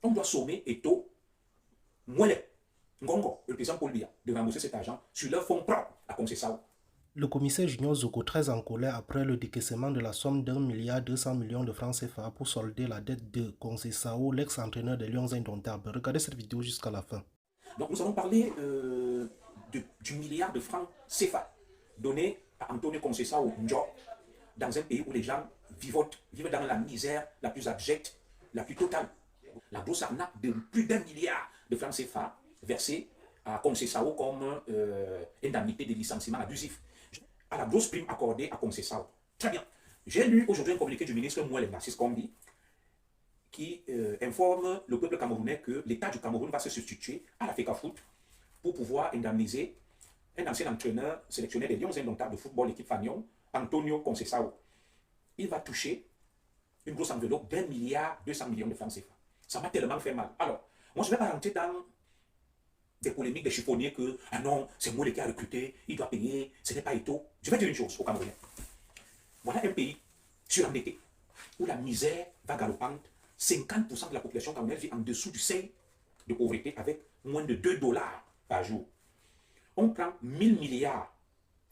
On doit sommer Eto'o, Mouele, Ngongo, le président Paul Biya, de rembourser cet argent sur leur fonds propre à Conceição. Le commissaire Junior Zoko, très en colère après le décaissement de la somme d'1,2 milliard de francs CFA pour solder la dette de Conceição, l'ex-entraîneur des Lions indomptables. Regardez cette vidéo jusqu'à la fin. Donc nous allons parler du milliard de francs CFA donné à Antonio Conceição Njó dans un pays où les gens vivent dans la misère la plus abjecte, la plus totale. La grosse arnaque de plus d'1 milliard de francs CFA versés à Conceição comme indemnité de licenciement abusif, à la grosse prime accordée à Conceição. Très bien. J'ai lu aujourd'hui un communiqué du ministre Mouele Narcisse Kombi qui informe le peuple camerounais que l'État du Cameroun va se substituer à la FECAFOOT pour pouvoir indemniser un ancien entraîneur sélectionné des Lions indomptables de football, l'équipe Fagnon, Antonio Conceição. Il va toucher une grosse enveloppe d'1,2 milliard de francs CFA. Ça m'a tellement fait mal. Alors, moi, je ne vais pas rentrer dans des polémiques, des chiffonniers que, ah non, c'est moi qui a recruté, il doit payer, ce n'est pas Eto'o. Je vais dire une chose aux Camerounais. Voilà un pays surendetté, où la misère va galopante. 50% de la population camerounaise vit en dessous du seuil de pauvreté avec moins de 2 dollars par jour. On prend 1000 milliards.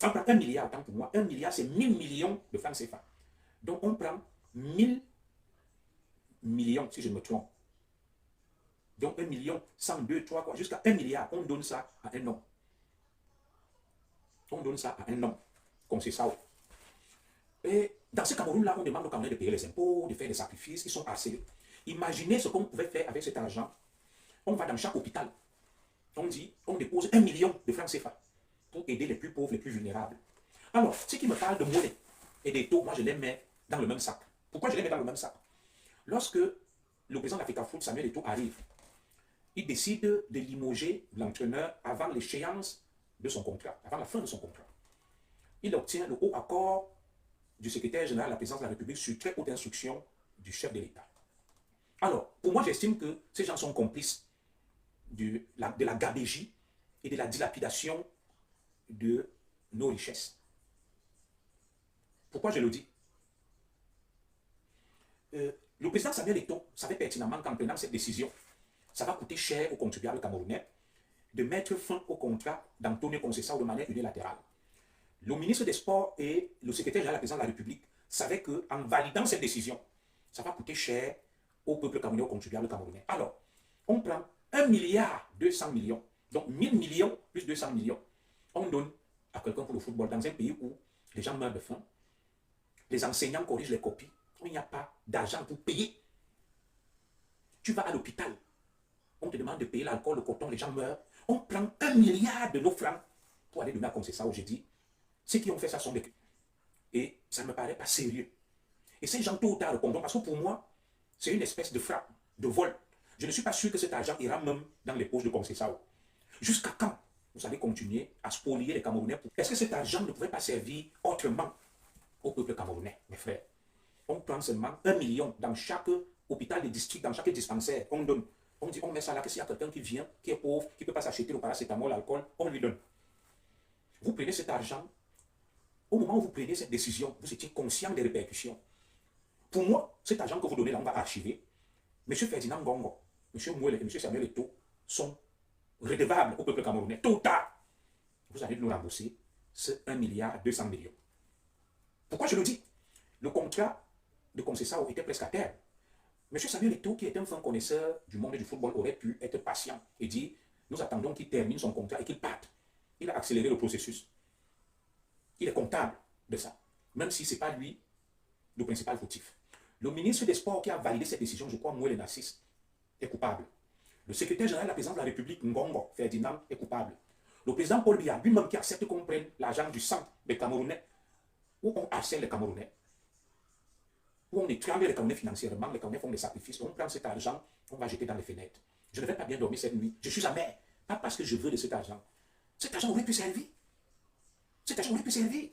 On prend 1 milliard, autant pour moi. 1 milliard, c'est 1000 millions de francs CFA. Donc on prend 1000 millions, si je ne me trompe. Donc 1 million, 102, 3, quoi, jusqu'à 1 milliard. On donne ça à un homme. On donne ça à un homme, comme c'est ça. Et dans ce Cameroun-là, on demande aux Camerounais de payer les impôts, de faire des sacrifices, ils sont harcelés. Imaginez ce qu'on pouvait faire avec cet argent. On va dans chaque hôpital. On dit, on dépose 1 million de francs CFA pour aider les plus pauvres, les plus vulnérables. Alors, ceux qui me parlent de monnaie et des taux, moi je les mets dans le même sac. Pourquoi je les mets dans le même sac? Lorsque le président de la FECAFOOT, Samuel Eto'o, arrive, il décide de limoger l'entraîneur avant l'échéance de son contrat, avant la fin de son contrat. Il obtient le haut accord du secrétaire général de la présidence de la République sur très haute instruction du chef de l'État. Alors, pour moi, j'estime que ces gens sont complices de la gabégie et de la dilapidation de nos richesses. Pourquoi je le dis? Le président Samuel Eto'o savait pertinemment qu'en prenant cette décision, ça va coûter cher aux contribuables camerounais de mettre fin au contrat d'Antonio Conceição de manière unilatérale. Le ministre des Sports et le secrétaire général de la présidence de la République savaient qu'en validant cette décision, ça va coûter cher au peuple camerounais, aux contribuables camerounais. Alors, on prend 1,2 milliard, donc 1000 millions plus 200 millions. On donne à quelqu'un pour le football dans un pays où les gens meurent de faim, les enseignants corrigent les copies, il n'y a pas d'argent pour payer. Tu vas à l'hôpital, on te demande de payer l'alcool, le coton, les gens meurent. On prend 1 milliard de nos francs pour aller donner à Conceição. J'ai dit, ceux qui ont fait ça sont des... Et ça ne me paraît pas sérieux. Et ces gens, tôt ou tard, répondront, parce que pour moi, c'est une espèce de frappe, de vol. Je ne suis pas sûr que cet argent ira même dans les poches de Conceição. Jusqu'à quand vous allez continuer à spolier les Camerounais? Est-ce que cet argent ne pouvait pas servir autrement au peuple camerounais, mes frères? On prend seulement 1 million dans chaque hôpital de district, dans chaque dispensaire. On donne. On dit, on met ça là, que s'il y a quelqu'un qui vient, qui est pauvre, qui ne peut pas s'acheter le paracétamol, l'alcool, on lui donne. Vous prenez cet argent. Au moment où vous prenez cette décision, vous étiez conscient des répercussions. Pour moi, cet argent que vous donnez là, on va archiver. M. Ferdinand Ngongo, M. Mouele et M. Samuel Eto'o sont redevables au peuple camerounais. Tôt ou tard, vous allez nous rembourser ce 1,2 milliard. Pourquoi je le dis? Le contrat de Conceição était presque à terme. M. Samuel Eto'o, qui est un fin connaisseur du monde du football, aurait pu être patient et dire, nous attendons qu'il termine son contrat et qu'il parte. Il a accéléré le processus. Il est comptable de ça, même si ce n'est pas lui le principal fautif. Le ministre des Sports qui a validé cette décision, je crois, Mouele Narcisse, est coupable. Le secrétaire général de la présidence de la République, Ngongo Ferdinand, est coupable. Le président Paul Biya, lui-même qui accepte qu'on prenne l'argent du sang des Camerounais, où on harcèle les Camerounais, où on étrangle les Camerounais financièrement, les Camerounais font des sacrifices, on prend cet argent, on va jeter dans les fenêtres. Je ne vais pas bien dormir cette nuit. Je suis amer, pas parce que je veux de cet argent. Cet argent aurait pu servir. Cet argent aurait pu servir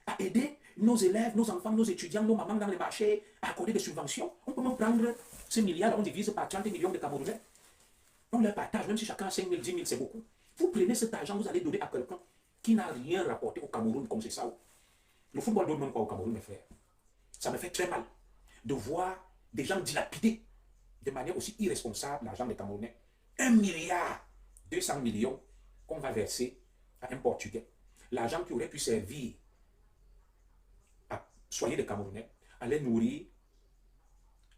à aider nos élèves, nos enfants, nos étudiants, nos mamans dans les marchés, à accorder des subventions. On peut même prendre ces milliards, on divise par 30 millions de Camerounais. On leur partage, même si chacun a 5 000, 10 000, c'est beaucoup. Vous prenez cet argent, vous allez donner à quelqu'un qui n'a rien rapporté au Cameroun comme c'est ça. Le football ne donne même pas au Cameroun, mes frères. Ça me fait très mal de voir des gens dilapidés de manière aussi irresponsable l'argent des Camerounais. 1,2 milliard qu'on va verser à un Portugais. L'argent qui aurait pu servir à soigner les Camerounais, à les nourrir,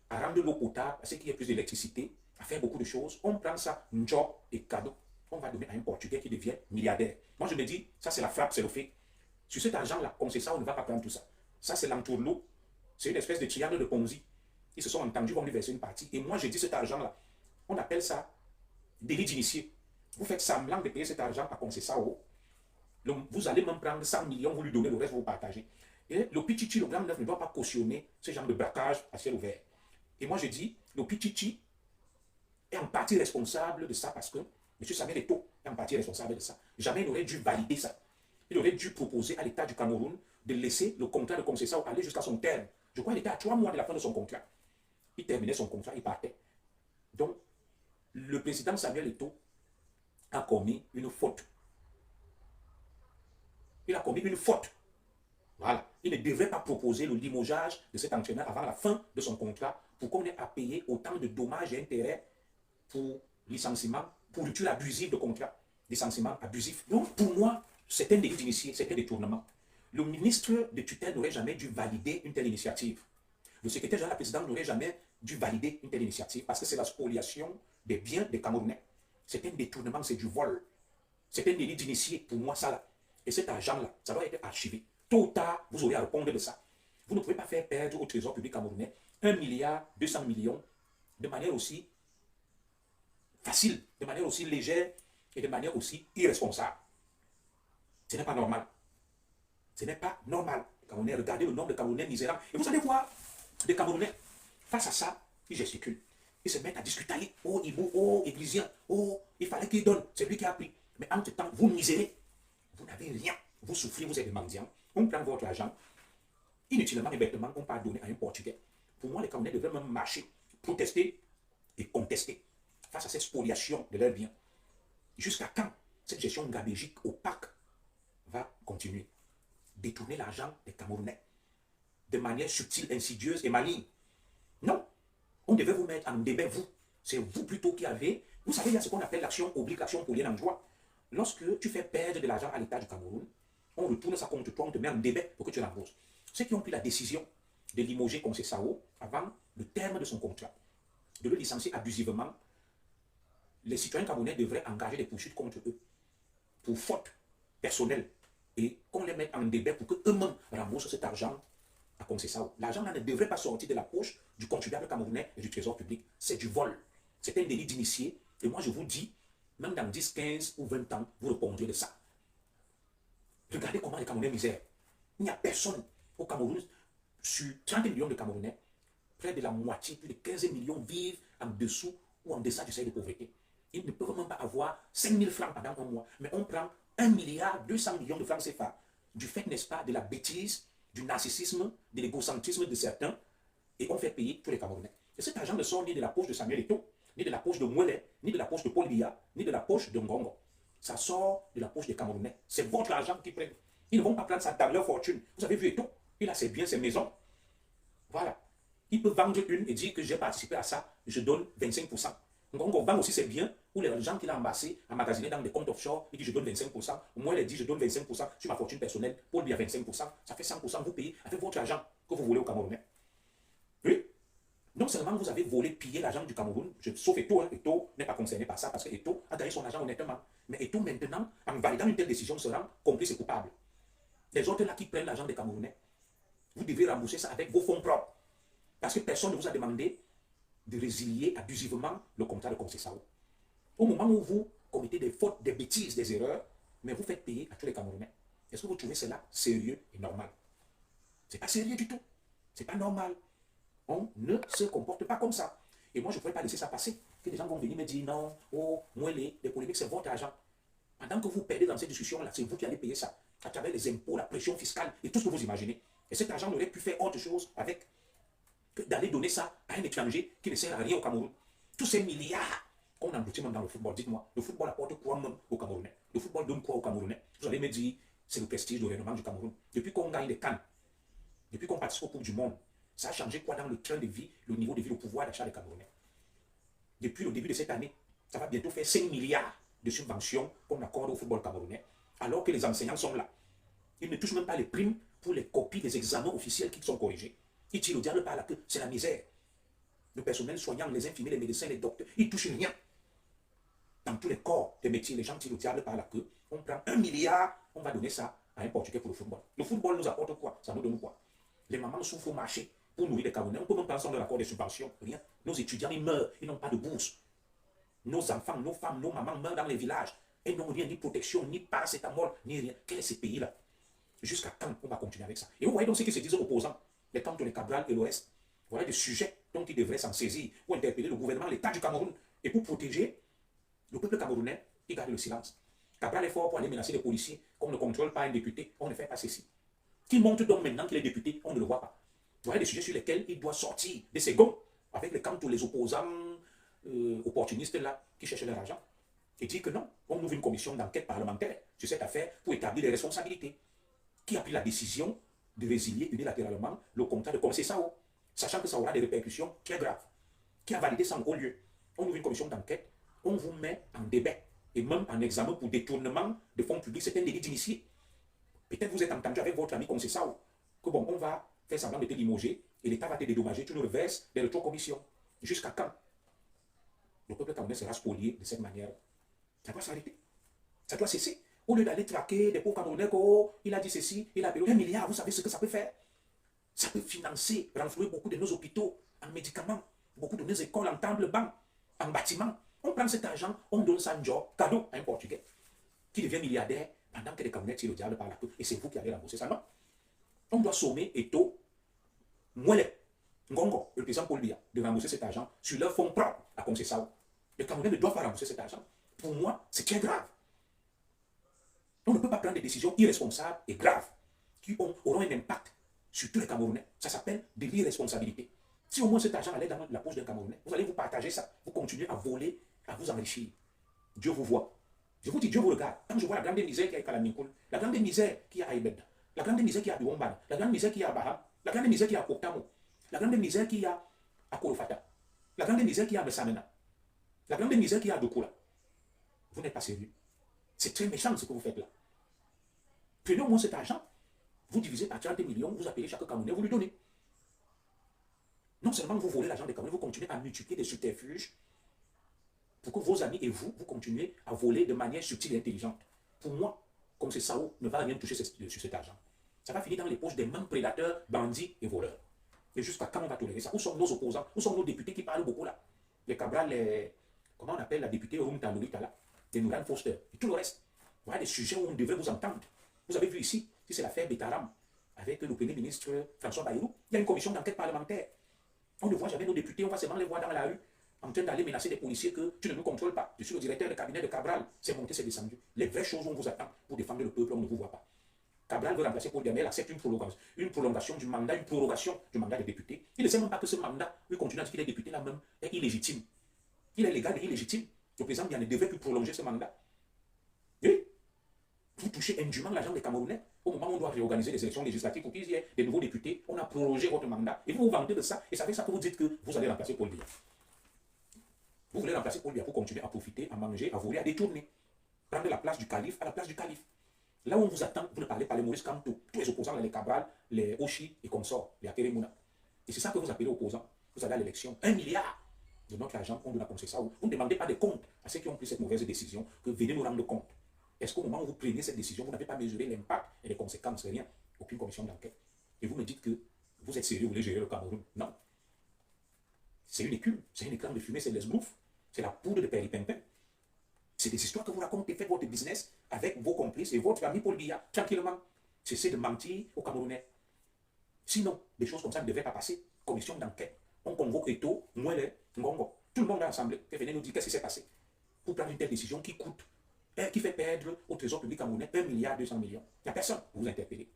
à rendre l'eau potable, à ce qu'il y ait plus d'électricité, à faire beaucoup de choses. On prend ça, un job et cadeau. On va donner à un Portugais qui devient milliardaire. Moi, je me dis, ça, c'est la frappe, c'est le fait. Sur cet argent-là, comme c'est ça, on ne va pas prendre tout ça. Ça, c'est l'entourloupe. C'est une espèce de triangle de Ponzi. Ils se sont entendus, vont lui verser une partie. Et moi, je dis cet argent-là, on appelle ça délit d'initié. Vous faites semblant de payer cet argent à Concessao. Vous allez même prendre 100 millions, vous lui donnez, le reste, vous partagez. Et le Pichichi, le Grand Neuf ne doit pas cautionner ce genre de braquage à ciel ouvert. Et moi, je dis, le Pichichi est en partie responsable de ça parce que M. Samuel Eto'o est en partie responsable de ça. Jamais il n'aurait dû valider ça. Il aurait dû proposer à l'État du Cameroun de laisser le contrat de Concessao aller jusqu'à son terme. Je crois qu'il était à 3 mois de la fin de son contrat. Il terminait son contrat, il partait. Donc, le président Samuel Eto'o a commis une faute. Il a commis une faute. Voilà. Il ne devrait pas proposer le limogeage de cet entraîneur avant la fin de son contrat pour qu'on ait à payer autant de dommages et intérêts pour licenciement, pour rupture abusive de contrat, licenciement abusif. Donc, pour moi, c'est un délit d'initié, c'est un détournement. Le ministre de tutelle n'aurait jamais dû valider une telle initiative. Le secrétaire général, la présidente, n'aurait jamais dû valider une telle initiative parce que c'est la spoliation des biens des Camerounais. C'est un détournement, c'est du vol. C'est un délit d'initié pour moi, ça là. Et cet argent-là, ça doit être archivé. Tôt ou tard, vous aurez à répondre de ça. Vous ne pouvez pas faire perdre au trésor public camerounais 1,2 milliard de manière aussi facile, de manière aussi légère et de manière aussi irresponsable. Ce n'est pas normal. Ce n'est pas normal. Camerounais, regardez le nombre de Camerounais misérables. Et vous allez voir des Camerounais, face à ça, ils gesticulent. Ils se mettent à discuter. Oh, Ibo, oh, Églisien, oh, il fallait qu'il donne. C'est lui qui a pris. Mais entre-temps, vous misérez. Vous n'avez rien. Vous souffrez, vous êtes des mendiants. On prend votre argent. Inutilement et bêtement, on part donner à un Portugais. Pour moi, les Camerounais devraient même marcher, protester et contester face à cette spoliation de leurs biens. Jusqu'à quand cette gestion gabégique opaque va continuer? Détourner l'argent des Camerounais de manière subtile, insidieuse et maligne. Non. On devait vous mettre en débat, vous. C'est vous plutôt qui avez... Vous savez, il y a ce qu'on appelle l'action oblique, l'action polienne en droit. Lorsque tu fais perdre de l'argent à l'État du Cameroun, on retourne ça contre toi, on te met en débat pour que tu l'embauches. Ceux qui ont pris la décision de limoger Concessao avant le terme de son contrat, de le licencier abusivement, les citoyens camerounais devraient engager des poursuites contre eux pour faute personnelle et qu'on les mette en débat pour qu'eux-mêmes remboursent cet argent à Concessao. L'argent ne devrait pas sortir de la poche du contribuable camerounais et du trésor public. C'est du vol. C'est un délit d'initié. Et moi, je vous dis, même dans 10, 15 ou 20 ans, vous répondrez de ça. Regardez comment les Camerounais misèrent. Il n'y a personne au Cameroun. Sur 30 millions de Camerounais, près de la moitié, plus de 15 millions vivent en dessous ou en deçà du seuil de pauvreté. Ils ne peuvent même pas avoir 5 000 francs pendant un mois. Mais on prend 1,2 milliard de francs CFA du fait, n'est-ce pas, de la bêtise, du narcissisme, de l'égocentrisme de certains, et on fait payer tous les Camerounais. Et cet argent ne sort ni de la poche de Samuel Eto'o, ni de la poche de Mouelet, ni de la poche de Paul Biya, ni de la poche de Ngongo. Ça sort de la poche des Camerounais. C'est votre argent qu'ils prennent. Ils ne vont pas prendre ça dans leur fortune. Vous avez vu Eto'o, il a ses biens, ses maisons. Voilà. Il peut vendre une et dire que j'ai participé à ça, je donne 25%. Ngongo vend aussi ses biens, ou les gens qu'il a amassés, emmagasinés dans des comptes offshore, il dit je donne 25%. Moi, il dit je donne 25% sur ma fortune personnelle. Paul Biya 25%. Ça fait 100%. Vous payez avec votre argent que vous volez au Camerounais. Oui. Non seulement vous avez volé, pillé l'argent du Cameroun, sauf Eto'o, Eto'o n'est pas concerné par ça parce que Eto'o a gagné son argent honnêtement. Mais Eto'o maintenant, en validant une telle décision, sera complice et coupable. Les autres là qui prennent l'argent des Camerounais, vous devez rembourser ça avec vos fonds propres. Parce que personne ne vous a demandé de résilier abusivement le contrat de Concessao. Au moment où vous commettez des fautes, des bêtises, des erreurs, mais vous faites payer à tous les Camerounais. Est-ce que vous trouvez cela sérieux et normal? Ce n'est pas sérieux du tout. Ce n'est pas normal. On ne se comporte pas comme ça. Et moi, je ne pourrais pas laisser ça passer. Que les gens vont venir me dire non, oh, moi, les polémiques, c'est votre argent. Pendant que vous perdez dans cette discussion-là, c'est vous qui allez payer ça. À travers les impôts, la pression fiscale et tout ce que vous imaginez. Et cet argent aurait pu faire autre chose avec que d'aller donner ça à un étranger qui ne sert à rien au Cameroun. Tous ces milliards qu'on engloutit même dans le football, dites-moi, le football apporte quoi même au Camerounais? Le football donne quoi au Camerounais? Vous allez me dire, c'est le prestige, le rayonnement du Cameroun. Depuis qu'on gagne les CAN, depuis qu'on participe au Coupe du Monde, ça a changé quoi dans le train de vie, le niveau de vie, le pouvoir d'achat des Camerounais? depuis le début de cette année, ça va bientôt faire 5 milliards de subventions qu'on accorde au football camerounais, alors que les enseignants sont là. Ils ne touchent même pas les primes pour les copies des examens officiels qui sont corrigés. Ils tirent au diable par la queue, c'est la misère. Le personnel soignant, les infirmiers, les médecins, les docteurs, ils ne touchent rien. Dans tous les corps des métiers, les gens tirent au diable par la queue. On prend 1 milliard, on va donner ça à un Portugais pour le football. Le football nous apporte quoi? Ça nous donne quoi? Les mamans souffrent au marché pour nourrir les Camerounais. On peut même pas ensemble de l'accord des subventions. Rien. Nos étudiants, ils meurent. Ils n'ont pas de bourse. Nos enfants, nos femmes, nos mamans meurent dans les villages. Elles n'ont rien, ni protection, ni paracétamol, ni rien. Quel est ce pays-là? Jusqu'à quand on va continuer avec ça? Et vous voyez donc ce qui se disent opposants, les Cantons, les Cabral et l'Ouest. Voilà des sujets dont ils devraient s'en saisir pour interpeller le gouvernement, l'État du Cameroun et pour protéger le peuple camerounais qui garde le silence. Cabral est fort pour aller menacer les policiers qu'on ne contrôle pas un député, on ne fait pas ceci. Qui montre donc maintenant qu'il est député, on ne le voit pas. Voilà des sujets sur lesquels il doit sortir de ses gonds avec les Cantons, les opposants opportunistes là qui cherchent leur argent et dire que non, on ouvre une commission d'enquête parlementaire sur cette affaire pour établir les responsabilités. Qui a pris la décision de résilier unilatéralement le contrat de Conceição, sachant que ça aura des répercussions très graves. Qui a validé ça en haut lieu? On ouvre une commission d'enquête, on vous met en débat et même en examen pour détournement de fonds publics. C'est un délit d'initié. Peut-être vous êtes entendu avec votre ami Conceição que bon, on va faire semblant de te limoger et l'État va te dédommager, tu nous reverses des rétrocommissions. Jusqu'à quand? Le peuple camerounais sera spolié de cette manière. Ça doit s'arrêter. Ça doit cesser. Au lieu d'aller traquer des pauvres Camerounais, oh, il a dit ceci, il a payé 1 milliard, vous savez ce que ça peut faire? Ça peut financer, renflouer beaucoup de nos hôpitaux en médicaments, beaucoup de nos écoles en table-banc, en bâtiments. On prend cet argent, on donne ça en job, cadeau à un Portugais qui devient milliardaire pendant que les Camerounais tirent le diable par la queue. Et c'est vous qui allez rembourser ça, non? On doit sommer Eto'o, Mouele, Ngongo, le président Paul Biya, de rembourser cet argent sur leur fonds propres à Conceição. Les Camerounais ne doivent pas rembourser cet argent. Pour moi, c'est très grave. On ne peut pas prendre des décisions irresponsables et graves qui auront un impact sur tous les Camerounais. Ça s'appelle de l'irresponsabilité. Si au moins cet argent allait dans la poche d'un Camerounais, vous allez vous partager ça. Vous continuez à voler, à vous enrichir. Dieu vous voit. Je vous dis, Dieu vous regarde. Quand je vois la grande misère qu'il y a à Kalaminkoul, la grande misère qu'il y a à Ibed, la grande misère qu'il y a à Biwomban, la grande misère qu'il y a à Baham, la grande misère qu'il y a à Koktamo, la grande misère qu'il y a à Korofata, la grande misère qu'il y a à Messamena, la grande misère qu'il y a à Dokula, vous n'êtes pas sérieux. C'est très méchant ce que vous faites là. Prenez au moins cet argent, vous divisez par 30 millions, vous appelez chaque Camerounais, vous lui donnez. Non seulement vous volez l'argent des Camerounais, vous continuez à multiplier des subterfuges pour que vos amis et vous continuez à voler de manière subtile et intelligente. Pour moi, Conceição ne va rien toucher sur cet argent. Ça va finir dans les poches des mêmes prédateurs, bandits et voleurs. Et jusqu'à quand on va tolérer ça? Où sont nos opposants? Où sont nos députés qui parlent beaucoup là? Les Cabral, les... Comment on appelle la députée Rumta Lolita là? Les Nouran Foster et tout le reste. Voilà des sujets où on devrait vous entendre. Vous avez vu ici, si c'est l'affaire Betaram, avec le Premier ministre François Bayrou, il y a une commission d'enquête parlementaire. On ne voit jamais nos députés, on va seulement les voir dans la rue, en train d'aller menacer des policiers que tu ne nous contrôles pas. Je suis le directeur de cabinet de Cabral, c'est monté, c'est descendu. Les vraies choses, on vous attend pour défendre le peuple, on ne vous voit pas. Cabral veut remplacer Paul Biya, il accepte une prolongation du mandat, une prorogation du mandat de député. Il ne sait même pas que ce mandat, il continue à dire qu'il est député là même, est illégitime. Il est légal et illégitime. Le président Biya ne devait plus prolonger ce mandat. Oui. Vous touchez indûment l'argent des Camerounais. Au moment où on doit réorganiser les élections législatives pour qu'il y ait des nouveaux députés, on a prorogé votre mandat. Et vous vous vantez de ça. Et c'est avec ça que vous dites que vous allez remplacer Paul Biya. Vous voulez remplacer Paul Biya pour continuer à profiter, à manger, à voler, à détourner. Prendre la place du calife à la place du calife. Là où on vous attend, vous ne parlez pas les Maurice Kamto, tous les opposants, les Cabral, les Oshi et consorts, les Akeremouna. Et c'est ça que vous appelez opposants. Vous allez à l'élection. 1 milliard de notre argent qu'on doit penser ça. Vous ne demandez pas de compte à ceux qui ont pris cette mauvaise décision, que venez nous rendre compte. Est-ce qu'au moment où vous prenez cette décision, vous n'avez pas mesuré l'impact et les conséquences? Rien. Aucune commission d'enquête. Et vous me dites que vous êtes sérieux, vous voulez gérer le Cameroun. Non. C'est une écume, c'est une écran de fumée, c'est l'esbrouf, c'est la poudre de péripimpin. C'est des histoires que vous racontez, faites votre business avec vos complices et votre ami Paul Biya, tranquillement. Cessez de mentir aux Camerounais. Sinon, des choses comme ça ne devraient pas passer. Commission d'enquête. On convoque Eto'o, Mouele, Ngongo. Tout le monde est assemblé. Et venez nous dire qu'est-ce qui s'est passé pour prendre une telle décision qui coûte, qui fait perdre au trésor public camerounais 1 milliard 200 millions. Il n'y a personne pour vous interpeller.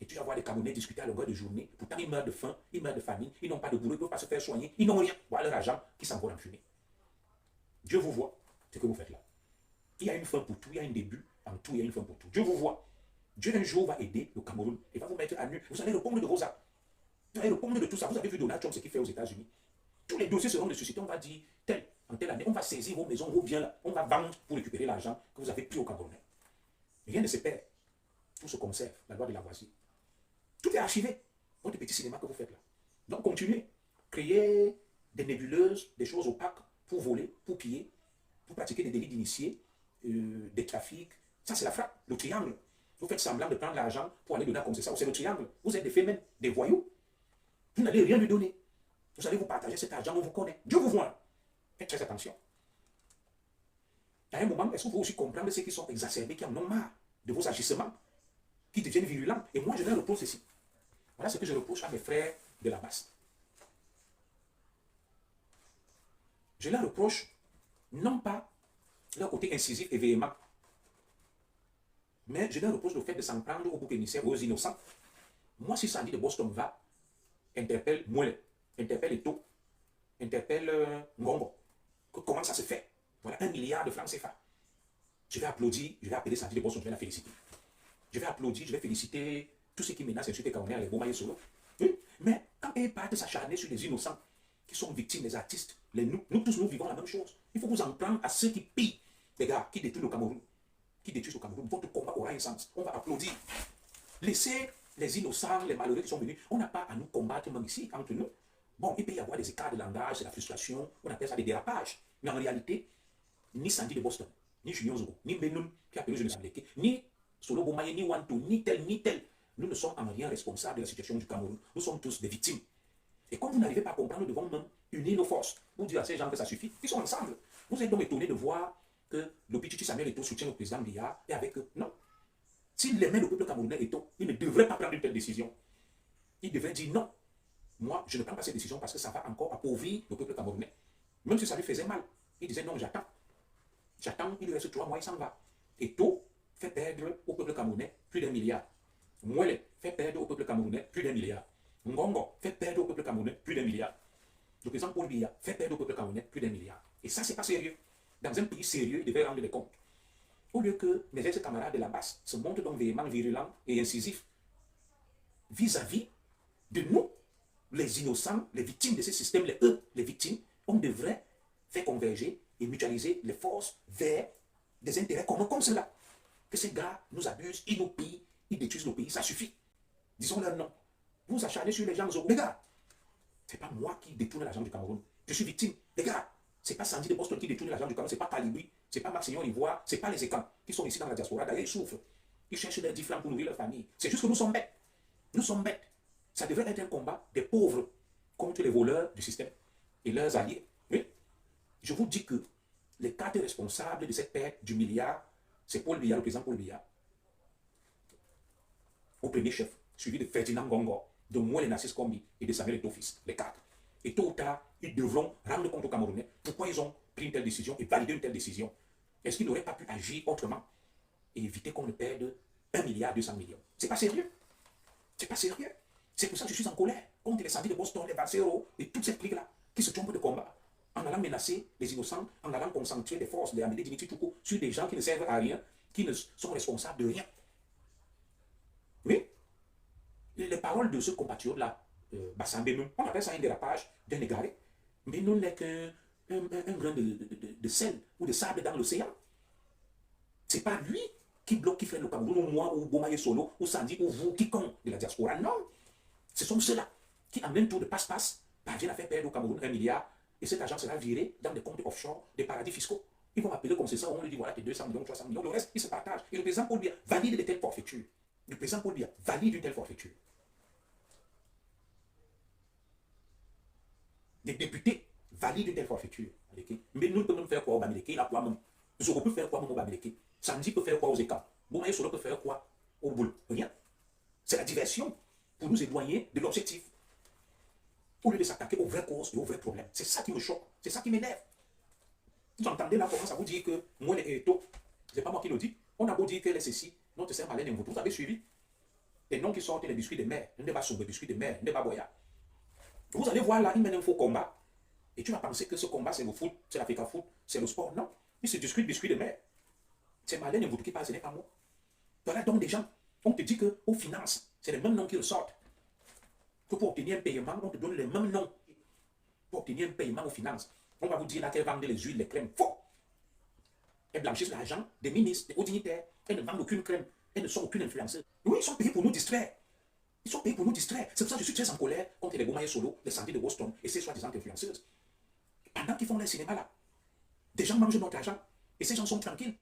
Et tu vas voir les Camerounais discuter à longueur de journée. Pourtant, ils meurent de faim, ils meurent de famine, ils n'ont pas de boulot, ils ne peuvent pas se faire soigner, ils n'ont rien. Voilà leur argent qui s'envole en fumée. Dieu vous voit ce que vous faites là. Il y a une fin pour tout, il y a un début, en tout, il y a une fin pour tout. Dieu vous voit. Dieu un jour va aider le Cameroun et va vous mettre à nu. Vous allez répondre de vos actes. Vous allez répondre de tout ça. Vous avez vu Donald Trump ce qu'il fait aux États-Unis. Tous les dossiers seront ressuscités. On va dire, tel, en telle année, on va saisir vos maisons, vos biens là. On va vendre pour récupérer l'argent que vous avez pris au Camerounais. Rien ne se perd. Tout se conserve. La loi de Lavoisier. Tout est archivé. Votre petit cinéma que vous faites là. Donc, continuez. Créez des nébuleuses, des choses opaques pour voler, pour piller, pour pratiquer des délits d'initiés, des trafics. Ça, c'est la frappe, le triangle. Vous faites semblant de prendre l'argent pour aller donner comme ça. C'est le triangle. Vous êtes des fémènes, des voyous. Vous n'allez rien lui donner. Vous allez vous partager cet argent, on vous connaît. Dieu vous voit. Faites très attention. À un moment, est-ce que vous aussi comprendre ceux qui sont exacerbés, qui en ont marre de vos agissements, qui deviennent virulents? Et moi, je leur reproche ceci. Voilà ce que je reproche à mes frères de la base. Je leur reproche non pas leur côté incisif et véhément, mais je leur reproche le fait de s'en prendre aux boucs émissaires, aux innocents. Moi, si Sandy de Boston va, interpelle Moulet, interpelle Eto, interpelle Ngongo, comment ça se fait? Voilà 1 milliard de francs CFA. Je vais applaudir, je vais appeler Sandy de Boston, je vais la féliciter. Je vais applaudir, je vais féliciter tous ceux qui menacent insulter Camerounais, les Boumaï Solo. Oui? Mais quand ils partent s'acharner sur les innocents, qui sont victimes, les artistes, nous tous, nous vivons la même chose. Il faut vous en prendre à ceux qui pillent, les gars, qui détruisent le Cameroun. Qui détruisent le Cameroun. Votre combat aura un sens. On va applaudir. Laissez les innocents, les malheureux qui sont venus. On n'a pas à nous combattre même ici, entre nous. Bon, il peut y avoir des écarts de langage, c'est la frustration, on appelle ça des dérapages. Mais en réalité, ni Sandy de Boston, ni Junior Zogo, ni Benoum qui a appelé Jeunesse Américaine, ni Solo Bomaye, ni Wanto, ni tel, nous ne sommes en rien responsables de la situation du Cameroun. Nous sommes tous des victimes. Et comme vous n'arrivez pas à comprendre, nous devons même unir nos forces pour dire à ces gens que ça suffit. Ils sont ensemble. Vous êtes donc étonnés de voir que le Pichichi Samuel Eto'o soutient le président Biya et avec eux. Non. S'il aimait le peuple camerounais Eto'o, il ne devrait pas prendre une telle décision. Il devrait dire non. Moi, je ne prends pas cette décision parce que ça va encore appauvrir le peuple camerounais. Même si ça lui faisait mal. Il disait non, j'attends. J'attends, il lui reste 3 mois, il s'en va. Eto'o fait perdre au peuple camerounais plus d'1 milliard. Mouele fait perdre au peuple camerounais plus d'1 milliard. Ngongo fait perdre au peuple camerounais plus d'1 milliard. Le président Paul Biya fait perdre au peuple camerounais plus d'1 milliard. Et ça, c'est pas sérieux. Dans un pays sérieux, il devait rendre des comptes. Au lieu que mes ex-camarades de la base se montrent donc véhément, virulents et incisifs vis-à-vis de nous, les innocents, les victimes de ce système, les victimes, on devrait faire converger et mutualiser les forces vers des intérêts communs comme cela. Que ces gars nous abusent, ils nous pillent, ils détruisent nos pays, ça suffit. Disons leur nom. Vous acharnez sur les gens, les gars, c'est pas moi qui détourne l'argent du Cameroun. Je suis victime. Les gars, c'est pas Sandy de Boston qui détourne l'argent du Cameroun, c'est pas Calibri, c'est pas Maxignon Ivoire, c'est pas les Écans qui sont ici dans la diaspora. D'ailleurs, ils souffrent. Ils cherchent leurs 10 francs pour nourrir leur famille. C'est juste que nous sommes bêtes. Nous sommes bêtes. Ça devrait être un combat des pauvres contre les voleurs du système et leurs alliés. Oui. Je vous dis que les 4 responsables de cette perte du milliard, c'est Paul Biya, le président Paul Biya, au premier chef, suivi de Ferdinand Ngongo, de Mouele Nassis Kombi et de Samuel Eto'o fils, les 4. Et tôt ou tard, ils devront rendre compte aux Camerounais pourquoi ils ont pris une telle décision et validé une telle décision. Est-ce qu'ils n'auraient pas pu agir autrement et éviter qu'on ne perde 1 milliard 200 millions? C'est pas sérieux. C'est pas sérieux. C'est pour ça que je suis en colère contre les Sandy de Boston, les Barcero et toute cette clique-là qui se trompent de combat en allant menacer les innocents, en allant concentrer des forces, les Amédée Dignity Toukou sur des gens qui ne servent à rien, qui ne sont responsables de rien. Oui. Les paroles de ce compatriote-là, Bassambé, on appelle ça un dérapage d'un égaré, mais nous n'est qu'un grain de sel ou de sable dans l'océan. C'est pas lui qui bloque, qui freine le Cameroun, ou moi, ou Bomaye Solo, ou Sandy, ou vous, quiconque de la diaspora. Non. Ce sont ceux-là qui, en un tour de passe-passe, parviennent à faire perdre au Cameroun 1 milliard, et cet argent sera viré dans des comptes offshore, des paradis fiscaux. Ils vont appeler comme c'est ça, on lui dit voilà, tes 200 millions, 300 millions, le reste, ils se partagent. Et le président Paul Biya valide de telles forfaitures. Le président Paul Biya valide une telle forfaiture. Les députés valident une telle forfaiture. Mais nous pouvons faire quoi au Bamileke? Il a quoi même? Zoro peut faire quoi même au Bamileke? Sandy peut faire quoi aux Écans? Boumaye Solo peut faire quoi au Boule? Rien. C'est la diversion pour nous éloigner de l'objectif. Au lieu de s'attaquer aux vraies causes et aux vrais problèmes. C'est ça qui me choque. C'est ça qui m'énerve. Vous entendez là comment ça vous dit que moi les Eto'o, c'est pas moi qui le dis. On a beau dire qu'elle est ceci, notre sœur Malène, vous avez suivi les noms qui sortent les biscuits de mer. Ne pas sur les biscuits de mer, ne pas boya. Vous allez voir là, il mène un faux combat. Et tu vas penser que ce combat, c'est le foot, c'est l'Africa foot, c'est le sport. Non. Il se discute biscuit de mer. C'est Malène et vous qui parle, ce n'est pas moi. Voilà donc des gens. On te dit qu'aux finances, c'est les mêmes noms qui ressortent. Que pour obtenir un paiement, on te donne les mêmes noms. pour obtenir un paiement aux finances. On va vous dire là qu'elles vendent les huiles, les crèmes. Faux! Elles blanchissent l'argent des ministres, des hauts dignitaires. Elles ne vendent aucune crème. Elles ne sont aucune influenceuse. Oui, ils sont payés pour nous distraire. Ils sont payés pour nous distraire. C'est pour ça que je suis très en colère contre les Gomaye Solo, les Sandy de Boston et ces soi-disant influenceuses. Pendant qu'ils font les cinémas là, des gens mangent notre argent et ces gens sont tranquilles.